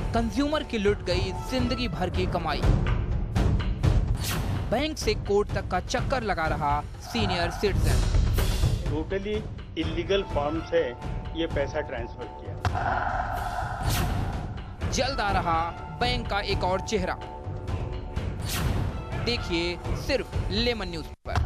Consumer की लुट गई जिंदगी भर की कमाई। बैंक से कोर्ट तक का चक्कर लगा रहा senior citizen. Totally illegal form से ये पैसा ट्रांसफर किया। जल्द आ रहा बैंक का एक और चेहरा। देखिए सिर्फ लेमन न्यूज पर।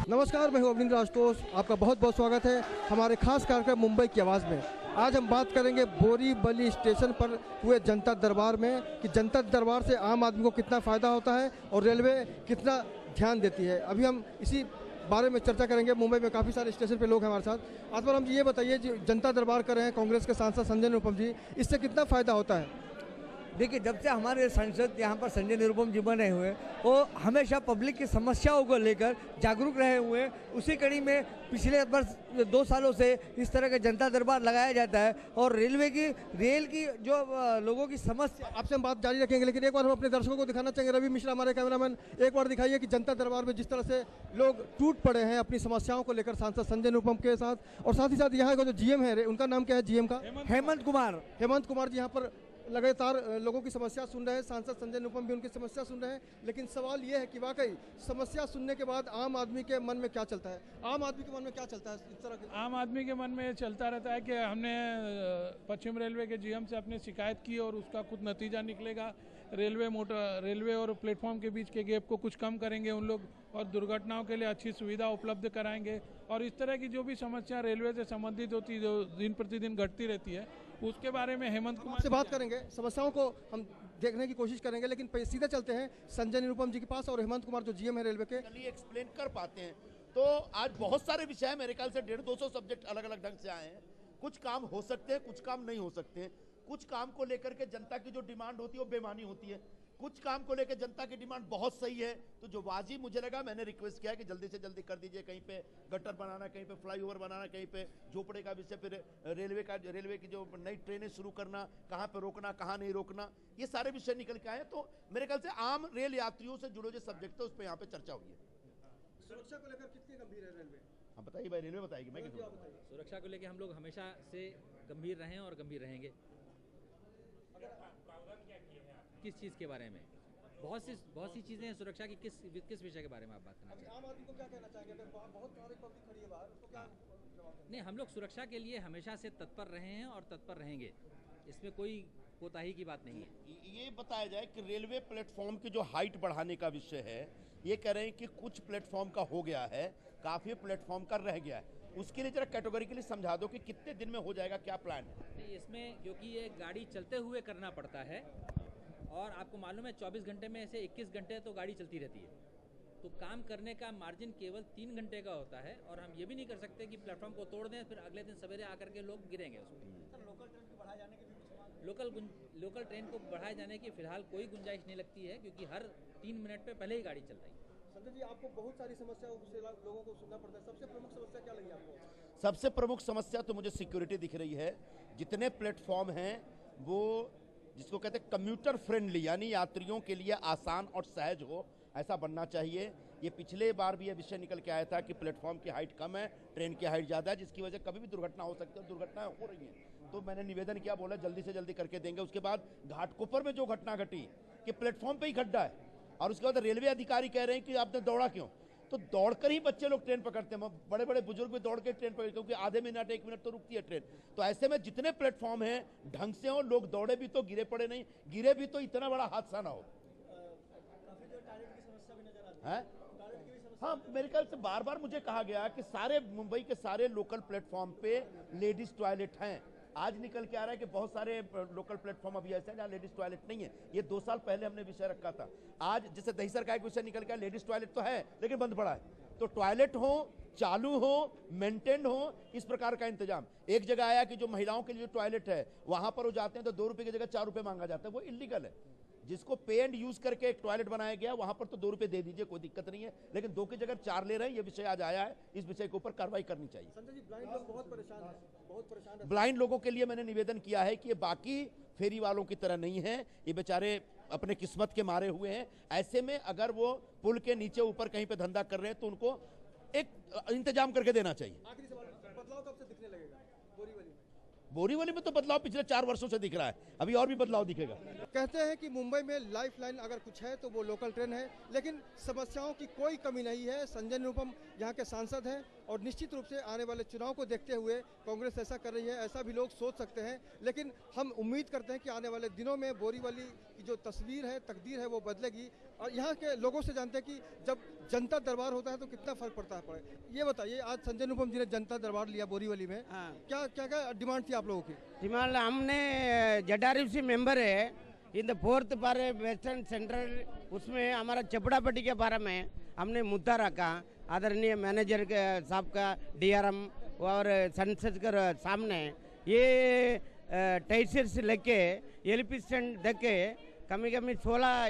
नमस्कार, मैं हूं अरविंद राजतोष। आपका बहुत बहुत स्वागत है हमारे खास कार्यक्रम मुंबई की आवाज़ में। आज हम बात करेंगे बोरीवली स्टेशन पर हुए जनता दरबार में कि जनता दरबार से आम आदमी को कितना फ़ायदा होता है और रेलवे कितना ध्यान देती है। अभी हम इसी बारे में चर्चा करेंगे। मुंबई में काफ़ी सारे स्टेशन पे लोग हैं हमारे साथ। आज पर हम ये बताइए, जो जनता दरबार कर रहे हैं कांग्रेस के सांसद संजय निरुपम जी, इससे कितना फ़ायदा होता है? देखिए, जब से हमारे सांसद यहाँ पर संजय निरुपम जी बने हुए, वो हमेशा पब्लिक की समस्याओं को लेकर जागरूक रहे हुए हैं। उसी कड़ी में पिछले वर्ष 2 सालों से इस तरह का जनता दरबार लगाया जाता है और रेल की जो लोगों की समस्या। आपसे हम बात जारी रखेंगे, लेकिन एक बार हम अपने दर्शकों को दिखाना चाहेंगे। रवि मिश्रा हमारे कैमरामैन, एक बार दिखाइए कि जनता दरबार में जिस तरह से लोग टूट पड़े हैं अपनी समस्याओं को लेकर सांसद संजय निरुपम के साथ। और साथ ही साथ यहाँ का जो जीएम है, उनका नाम क्या है जीएम का? हेमंत कुमार जी यहाँ पर लगातार लोगों की समस्या सुन रहे हैं। सांसद संजय निरुपम भी उनकी समस्या सुन रहे हैं। लेकिन सवाल यह है कि वाकई समस्या सुनने के बाद आम आदमी के मन में क्या चलता है? आम आदमी के मन में क्या चलता है इस तरह के? आम आदमी के मन में चलता रहता है कि हमने पश्चिम रेलवे के जीएम से अपनी शिकायत की और उसका खुद नतीजा निकलेगा। रेलवे और प्लेटफॉर्म के बीच के गैप को कुछ कम करेंगे उन लोग, और दुर्घटनाओं के लिए अच्छी सुविधा उपलब्ध कराएंगे। और इस तरह की जो भी समस्या रेलवे से संबंधित होती है, जो दिन प्रतिदिन घटती रहती है, उसके बारे में हेमंत कुमार से बात करेंगे। समस्याओं को हम देखने की कोशिश करेंगे, लेकिन सीधे चलते हैं संजय निरुपम जी के पास और हेमंत कुमार जो जीएम है रेलवे के। एक्सप्लेन कर पाते हैं तो आज बहुत सारे विषय है, मेरे ख्याल से 150-200 सब्जेक्ट अलग अलग ढंग से आए हैं। कुछ काम हो सकते हैं, कुछ काम नहीं हो सकते हैं। कुछ काम को लेकर के जनता की जो डिमांड होती है वो बेमानी होती है। कुछ काम को लेकर जनता की डिमांड बहुत सही है। तो जो वाजिब मुझे लगा, मैंने रिक्वेस्ट किया कि जल्दी से जल्दी कर दीजिए। कहीं पे गटर बनाना, कहीं पे फ्लाईओवर बनाना, कहीं पे झोपड़े का विषय, फिर रेलवे की जो नई ट्रेनें शुरू करना, कहाँ पे रोकना, कहाँ नहीं रोकना, ये सारे विषय निकल के आए। तो मेरे ख्याल से आम रेल यात्रियों से जुड़े जो सब्जेक्ट है उस पर यहाँ पे चर्चा हुई है। सुरक्षा को लेकर कितनी गंभीर है रेलवे? हाँ बताइए भाई, रेलवे बताएगी, मैं क्या? सुरक्षा को लेकर हम लोग हमेशा से गंभीर रहे और गंभीर रहेंगे। किस चीज़ के बारे में? बहुत सी चीज़ें हैं। सुरक्षा की किस विषय के बारे में आप बात करना चाहेंगे? आम आदमी को क्या कहना चाहेंगे? अगर बहुत सारी पब्लिक खड़ी है बाहर, उसको क्या जवाब देंगे? नहीं, हम लोग सुरक्षा के लिए हमेशा से तत्पर रहे हैं और तत्पर रहेंगे। इसमें कोई कोताही की बात नहीं है। ये बताया जाए कि रेलवे प्लेटफॉर्म की जो हाइट बढ़ाने का विषय है, ये कह रहे हैं कि कुछ प्लेटफॉर्म का हो गया है, काफ़ी प्लेटफॉर्म का रह गया है। उसके लिए जरा कैटेगोरिकली समझा दो कि कितने दिन में हो जाएगा, क्या प्लान है? नहीं, इसमें क्योंकि ये गाड़ी चलते हुए करना पड़ता है और आपको मालूम है 24 घंटे में से 21 घंटे तो गाड़ी चलती रहती है, तो काम करने का मार्जिन केवल 3 घंटे का होता है। और हम ये भी नहीं कर सकते कि प्लेटफॉर्म को तोड़ दें फिर अगले दिन सवेरे आकर के लोग गिरेंगे उसमें। लोकल ट्रेन को बढ़ाए जाने की फिलहाल कोई गुंजाइश नहीं लगती है, क्योंकि हर 3 मिनट पे पहले ही गाड़ी चल रही है। संजय जी, आपको बहुत सारी समस्याओं से लोगों को सुनना पड़ता है। सबसे प्रमुख समस्या क्या लगी आपको? सबसे प्रमुख समस्या तो मुझे सिक्योरिटी दिख रही है। जितने प्लेटफॉर्म हैं वो जिसको कहते हैं कम्यूटर फ्रेंडली, यानी यात्रियों के लिए आसान और सहज हो, ऐसा बनना चाहिए। ये पिछले बार भी ये विषय निकल के आया था कि प्लेटफॉर्म की हाइट कम है, ट्रेन की हाइट ज़्यादा है, जिसकी वजह कभी भी दुर्घटना हो सकती है। दुर्घटनाएं हो रही हैं, तो मैंने निवेदन किया, बोला जल्दी से जल्दी करके देंगे। उसके बाद घाटकोपर में जो घटना घटी कि प्लेटफॉर्म पर ही गड्ढा है, और उसके बाद रेलवे अधिकारी कह रहे हैं कि आपने दौड़ा क्यों? तो दौड़कर ही बच्चे लोग ट्रेन पकड़ते हैं, बड़े बड़े बुजुर्ग भी दौड़ के ट्रेन पकड़ते, क्योंकि आधे मिनट 1 मिनट तो रुकती है ट्रेन। तो ऐसे में जितने प्लेटफॉर्म हैं ढंग से हो, लोग दौड़े भी तो गिरे पड़े नहीं, गिरे भी तो इतना बड़ा हादसा ना हो। हाँ, मेरे ख्याल से बार बार मुझे कहा गया कि सारे मुंबई के सारे लोकल प्लेटफॉर्म पे लेडीज टॉयलेट हैं। आज निकल के आ रहा है कि बहुत सारे लोकल प्लेटफॉर्म अभी ऐसे हैं जहाँ लेडीज टॉयलेट नहीं है। ये 2 साल पहले हमने विषय रखा था। आज जैसे दहीसर का एक विषय निकल के, लेडीज टॉयलेट तो है लेकिन बंद पड़ा है। तो टॉयलेट हो चालू हो, मेंटेन हो, इस प्रकार का इंतजाम। एक जगह आया कि जो महिलाओं के लिए टॉयलेट है वहां पर वो जाते हैं तो 2 रुपए की जगह 4 रुपए मांगा जाता है, वो इलीगल है। जिसको पे एंड यूज करके एक टॉयलेट बनाया गया वहां पर तो 2 रुपए दे दीजिए, कोई दिक्कत नहीं है, लेकिन 2 की जगह 4 ले रहे हैं, ये विषय आज आया है, इस विषय के ऊपर कार्रवाई करनी चाहिए। संजय जी, ब्लाइंड लोग बहुत परेशान हैं। ब्लाइंड लोगों के लिए मैंने निवेदन किया है कि ये बाकी फेरी वालों की तरह नहीं है, ये बेचारे अपने किस्मत के मारे हुए हैं। ऐसे में अगर वो पुल के नीचे ऊपर कहीं पे धंधा कर रहे हैं तो उनको एक इंतजाम करके देना चाहिए। आखिरी सवाल, बदलाव कब से दिखने लगेगा बोरीवली में? बोरीवली में तो बदलाव पिछले 4 वर्षों से दिख रहा है, अभी और भी बदलाव दिखेगा। कहते हैं कि मुंबई में लाइफ लाइन अगर कुछ है तो वो लोकल ट्रेन है, लेकिन समस्याओं की कोई कमी नहीं है। संजय निरुपम यहाँ के सांसद हैं और निश्चित रूप से आने वाले चुनाव को देखते हुए कांग्रेस ऐसा कर रही है, ऐसा भी लोग सोच सकते हैं। लेकिन हम उम्मीद करते हैं कि आने वाले दिनों में बोरीवली की जो तस्वीर है, तकदीर है, वो बदलेगी। और यहाँ के लोगों से जानते हैं कि जब जनता दरबार होता है तो कितना फर्क पड़ता है। ये बताइए, आज संजय निरुपम जी ने जनता दरबार लिया बोरीवली में, क्या क्या क्या डिमांड थी आप लोगों की? डिमांड, हमने ZRFC मेंबर है इन द 4th बारे वेस्टर्न सेंट्रल, उसमें हमारा चपड़ापट्टी के बारे में हमने मुद्दा रखा। आदरणीय मैनेजर के साहब का, DRM और संसद के सामने ये टैक्सेस से लेके LP स्टैंड देख के कमी 16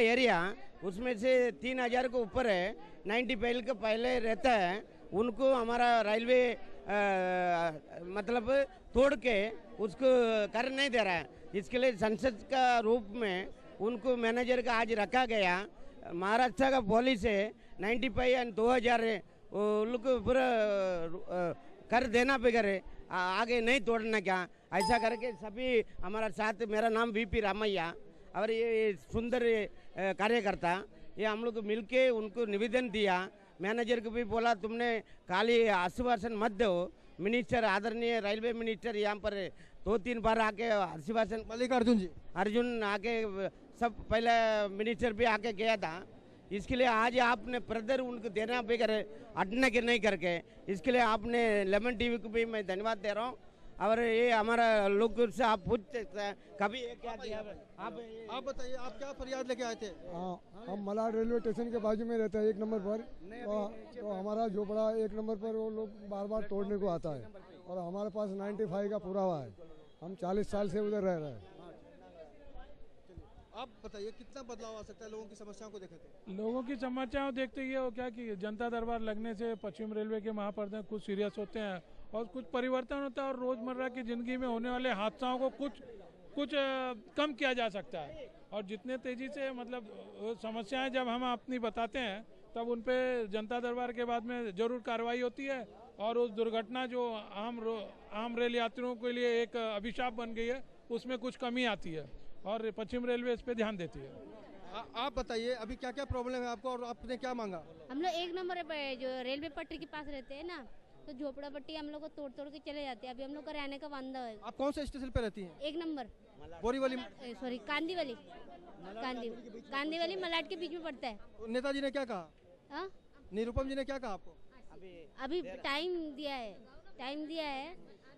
एरिया उसमें से 3000 के ऊपर है, 95 के पहले रहता है, उनको हमारा रेलवे मतलब तोड़ के उसको कर नहीं दे रहा है। इसके लिए संसद का रूप में उनको मैनेजर का आज रखा गया। महाराष्ट्र का पॉलिसी है 95 और 2000 लोग पूरा कर देना बगैर आगे नहीं तोड़ना क्या, ऐसा करके सभी हमारा साथ। मेरा नाम VP रामैया और ये सुंदर कार्यकर्ता, ये हम लोग मिलके उनको निवेदन दिया। मैनेजर को भी बोला तुमने खाली आश्वासन मत दो। मिनिस्टर, आदरणीय रेलवे मिनिस्टर यहाँ पर 2-3 बार आके आश्वासन, अर्जुन आके सब पहले मिनिस्टर भी आके गया था। इसके लिए आज आपने ब्रदर उनको देना बगैर अटने के नहीं करके, इसके लिए आपने लेमन TV को भी मैं धन्यवाद दे रहा हूँ। और ये हमारा लोग से आप पूछ सकते हैं कभी ये क्या दिया। आप बताइए, आप क्या फरियाद लेके आए थे? हम मलाड रेलवे स्टेशन के बाजू में रहते हैं 1 नंबर पर, तो हमारा झोपड़ा 1 नंबर पर वो लोग बार बार तोड़ने को आता है और हमारे पास 95 का पुरावा है। हम 40 साल से उधर रह रहे हैं। आप बताइए कितना बदलाव आ सकता है लोगों की समस्याओं को देखे तो? लोगों की समस्याओं देखते ही हो क्या कि जनता दरबार लगने से पश्चिम रेलवे के महाप्रबंधक कुछ सीरियस होते हैं और कुछ परिवर्तन होता है और रोजमर्रा की जिंदगी में होने वाले हादसाओं को कुछ कम किया जा सकता है। और जितने तेजी से मतलब समस्याएं जब हम अपनी बताते हैं तब उन पे जनता दरबार के बाद में जरूर कार्रवाई होती है और उस दुर्घटना जो आम रेल यात्रियों के लिए एक अभिशाप बन गई है उसमें कुछ कमी आती है और पश्चिम रेलवे इस पे ध्यान देती है। आप बताइए अभी क्या क्या प्रॉब्लम है आपको और आपने क्या मांगा? हम लोग 1 नंबर पे जो रेलवे पटरी के पास रहते हैं ना, तो झोपड़ा पट्टी हम लोग को तोड़ के चले जाते हैं। अभी हम लोग का रहने का वांदा है। आप कौन से स्टेशन पे रहती हैं? 1 नंबर बोरीवली, सॉरी कांदीवली मलाड के बीच में पड़ता है। तो नेताजी ने क्या कहा? निरुपम जी ने क्या कहा आपको? अभी टाइम दिया है,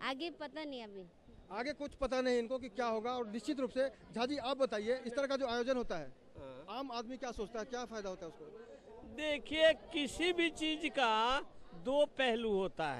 आगे पता नहीं। अभी आगे कुछ पता नहीं इनको कि क्या होगा। और निश्चित रूप से झा जी आप बताइए, इस तरह का जो आयोजन होता है आम आदमी क्या सोचता है, क्या फायदा होता है उसको? देखिए, किसी भी चीज का 2 पहलू होता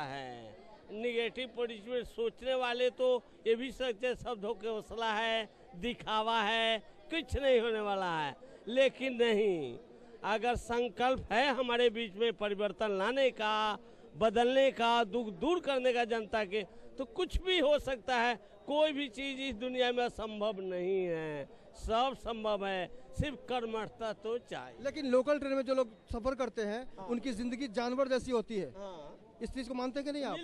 है। निगेटिव पॉजिटिव सोचने वाले तो ये भी सोचते सब धोखे हौसला है, दिखावा है, कुछ नहीं होने वाला है। लेकिन नहीं, अगर संकल्प है हमारे बीच में परिवर्तन लाने का, बदलने का, दुख दूर करने का जनता के, तो कुछ भी हो सकता है। कोई भी चीज इस दुनिया में असंभव नहीं है, सब संभव है, सिर्फ कर्मठता तो चाहिए। लेकिन लोकल ट्रेन में जो लोग सफर करते हैं उनकी जिंदगी जानवर जैसी होती है। इस चीज को मानते हैं कि नहीं आप?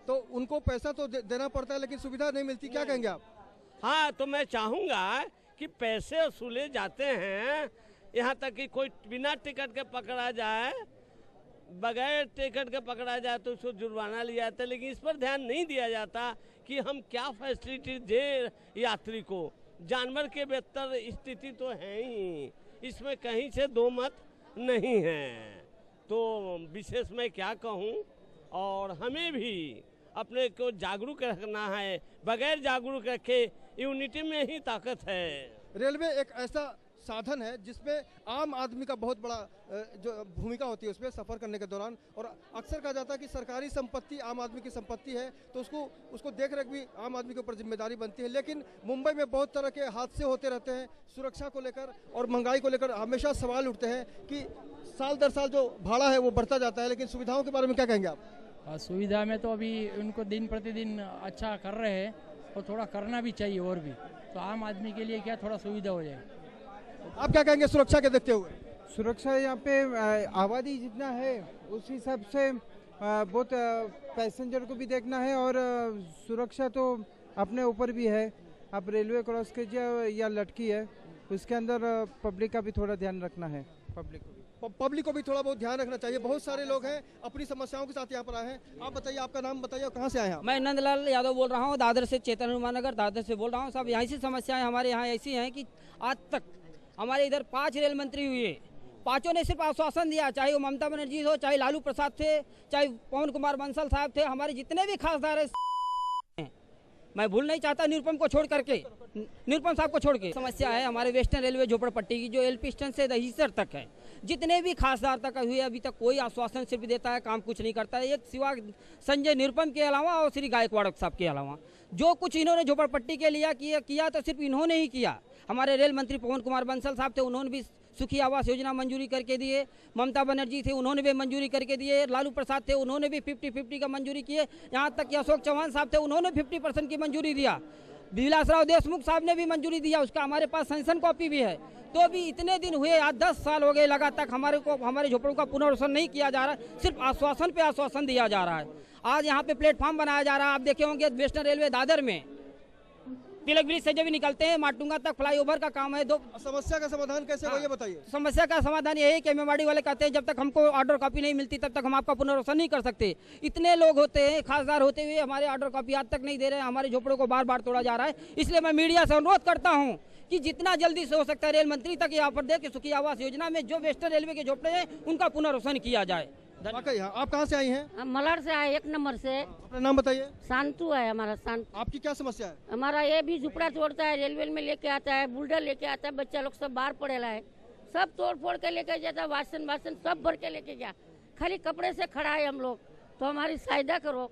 तो उनको पैसा तो देना पड़ता है लेकिन सुविधा नहीं मिलती, क्या कहेंगे आप? हाँ, तो मैं चाहूंगा कि पैसे वसूले जाते हैं, यहाँ तक कि कोई बिना टिकट के पकड़ा जाए, बगैर टिकट के पकड़ा जाए तो उसको जुर्माना लिया जाता है। लेकिन इस पर ध्यान नहीं दिया जाता कि हम क्या फैसिलिटी दे यात्री को। जानवर के बेहतर स्थिति तो है ही, इसमें कहीं से 2 मत नहीं है। तो विशेष मैं क्या कहूँ, और हमें भी अपने को जागरूक रखना है। बगैर जागरूक रखे यूनिटी में ही ताकत है। रेलवे एक ऐसा साधन है जिसमें आम आदमी का बहुत बड़ा जो भूमिका होती है उसमें सफ़र करने के दौरान। और अक्सर कहा जाता है कि सरकारी संपत्ति आम आदमी की संपत्ति है, तो उसको देख रेख भी आम आदमी के ऊपर जिम्मेदारी बनती है। लेकिन मुंबई में बहुत तरह के हादसे होते रहते हैं, सुरक्षा को लेकर और महंगाई को लेकर हमेशा सवाल उठते हैं कि साल दर साल जो भाड़ा है वो बढ़ता जाता है, लेकिन सुविधाओं के बारे में क्या कहेंगे आप? सुविधा में तो अभी उनको दिन प्रतिदिन अच्छा कर रहे हैं और थोड़ा करना भी चाहिए और भी, तो आम आदमी के लिए क्या थोड़ा सुविधा हो जाए। आप क्या कहेंगे सुरक्षा के देखते हुए? सुरक्षा यहाँ पे आबादी जितना है उस हिसाब से बहुत पैसेंजर को भी देखना है और सुरक्षा तो अपने ऊपर भी है। आप रेलवे क्रॉस कीजिए या लटकी है, उसके अंदर पब्लिक का भी थोड़ा ध्यान रखना है। पब्लिक को भी थोड़ा बहुत ध्यान रखना चाहिए। बहुत सारे लोग हैं अपनी समस्याओं के साथ यहाँ पर आए हैं। आप बताइए, आपका नाम बताइए और कहाँ से आए हैं? मैं नंदलाल यादव बोल रहा हूँ, दादर से, चेतन हनुमान नगर दादर से बोल रहा हूँ। सब यहाँ से समस्याएं हमारे यहाँ ऐसी हैं कि आज तक हमारे इधर 5 रेल मंत्री हुए, पांचों ने सिर्फ आश्वासन दिया, चाहे वो ममता बनर्जी हो, चाहे लालू प्रसाद थे, चाहे पवन कुमार बंसल साहब थे, हमारे जितने भी खासदार हैं, मैं भूल नहीं चाहता निरुपम को छोड़ करके, निरुपम साहब को छोड़ के। समस्या है हमारे वेस्टर्न रेलवे झोपड़पट्टी की, जो एलपी स्टेशन से दहीसर तक है, जितने भी खासदार तक हुए अभी तक कोई आश्वासन सिर्फ देता है, काम कुछ नहीं करता है। एक सिवा संजय निरुपम के अलावा और श्री गायकवाड़ साहब के अलावा जो कुछ इन्होंने झोपड़पट्टी के लिए किया तो सिर्फ इन्होंने ही किया। हमारे रेल मंत्री पवन कुमार बंसल साहब थे, उन्होंने भी सुखी आवास योजना मंजूरी करके दिए। ममता बनर्जी थे, उन्होंने भी मंजूरी करके दिए। लालू प्रसाद थे, उन्होंने भी 50-50 का मंजूरी किए। यहाँ तक कि अशोक चौहान साहब थे, उन्होंने 50% की मंजूरी दिया। विलासराव देशमुख साहब ने भी मंजूरी दिया, उसका हमारे पास सेंशन कॉपी भी है। तो भी इतने दिन हुए, आज 10 साल हो गए लगातार हमारे झोपड़ों का पुनर्वसन नहीं किया जा रहा है, सिर्फ आश्वासन पे आश्वासन दिया जा रहा है। आज यहाँ पे प्लेटफॉर्म बनाया जा रहा है, आप देखे होंगे वेस्टर्न रेलवे दादर में तिलक ब्रिज से जब भी निकलते हैं माटुंगा तक फ्लाईओवर का काम है। समस्या का समाधान कैसे हो ये बताइए? समस्या का समाधान ये है कि एमएमआरडी वाले कहते हैं जब तक हमको ऑर्डर कॉपी नहीं मिलती तब तक हम आपका पुनर्वसन नहीं कर सकते। इतने लोग होते हैं, खासदार होते हुए हमारे ऑर्डर कॉपी आज तक नहीं दे रहे हैं, हमारे झोपड़ों को बार बार तोड़ा जा रहा है। इसलिए मैं मीडिया से अनुरोध करता हूँ कि जितना जल्दी से हो सकता है रेल मंत्री तक यहाँ पर दे कि सुखी आवास योजना में जो वेस्टर्न रेलवे के झोपड़े हैं उनका पुनर्वसन किया जाए। आप कहाँ से आई हैं? हम मलाड से आए, 1 नंबर से। अपना नाम बताइए। शांतु है हमारा। शांतु। आपकी क्या समस्या है? हमारा ये भी झुपड़ा तोड़ता है, रेलवे में लेके आता है, बुलडर लेके आता है, बच्चा लोग सब बाहर पड़ेला है, सब तोड़ फोड़ के लेके जाता है, वासन सब भर के लेके जा, खाली कपड़े से खड़ा है हम लोग, तो हमारी सहायता करो।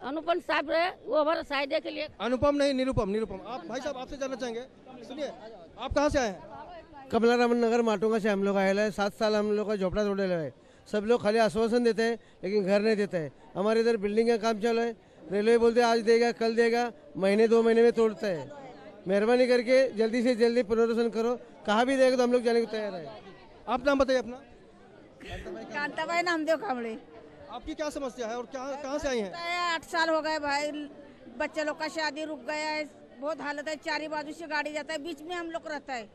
अनुपम साहब है, वो हमारा सहायता के लिए। अनुपम नहीं, निरुपम। आप भाई साहब आपसे जानना चाहेंगे, सुनिए, आप कहाँ से आए हैं? कमलारामन नगर माटुंगा से हम लोग आए हैं। 7 साल हम लोग का झोपड़ा तोड़े है। सब लोग खाली आश्वासन देते हैं लेकिन घर नहीं देते हैं। हमारे इधर बिल्डिंग का काम चल रहा है, रेलवे बोलते हैं आज देगा कल देगा, महीने 2 महीने में तोड़ता है। मेहरबानी करके जल्दी से जल्दी पुनर्वसन करो, कहाँ भी देगा तो हम लोग जाने को तैयार है। आप नाम बताइए अपना। कांताबाई नामदेव कामड़े। आपकी क्या समस्या है और कहाँ से आई हैं? 8 साल हो गए भाई, बच्चे लोग का शादी रुक गया है, बहुत हालत है, चारी बाजू से गाड़ी जाता है, बीच में हम लोग रहता है,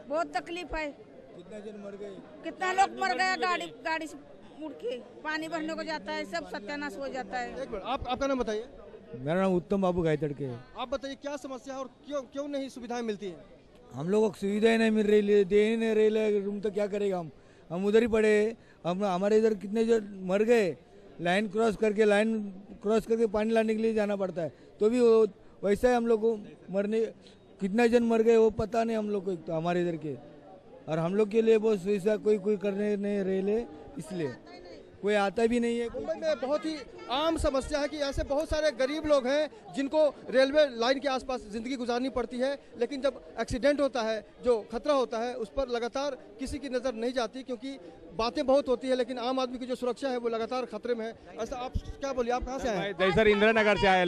बहुत तकलीफ है। कितना जन मर गए? कितना लोग मर गया, गाड़ी से मुड़ के पानी भरने को जाता है, सब सत्यानाश हो जाता है। एक मिनट, आपका नाम बताइए। मेरा नाम उत्तम बाबू गायतड़ के। आप बताइए क्या समस्या है और क्यों नहीं सुविधाएं मिलती हैं? हम लोगों को सुविधाएं नहीं मिल रही, दे ही नहीं रही रूम, तो क्या करेगा हम उधर ही पड़े। हम हमारे इधर कितने जन मर गए, लाइन क्रॉस करके पानी लाने के लिए जाना पड़ता है, तो भी वैसा ही हम लोग को मरने, कितना जन मर गए वो पता नहीं हम लोग को, तो हमारे इधर के। और हम लोग के लिए बहुत सुविधा कोई करने नहीं रेले, इसलिए कोई आता भी नहीं है। मुंबई में बहुत ही आम समस्या है कि ऐसे बहुत सारे गरीब लोग हैं जिनको रेलवे लाइन के आसपास ज़िंदगी गुजारनी पड़ती है, लेकिन जब एक्सीडेंट होता है, जो खतरा होता है, उस पर लगातार किसी की नज़र नहीं जाती, क्योंकि बातें बहुत होती है लेकिन आम आदमी की जो सुरक्षा है वो लगातार खतरे में है। ऐसा आप क्या बोलिए, आप कहाँ से आए हैं? सर, इंदिरा नगर से आए।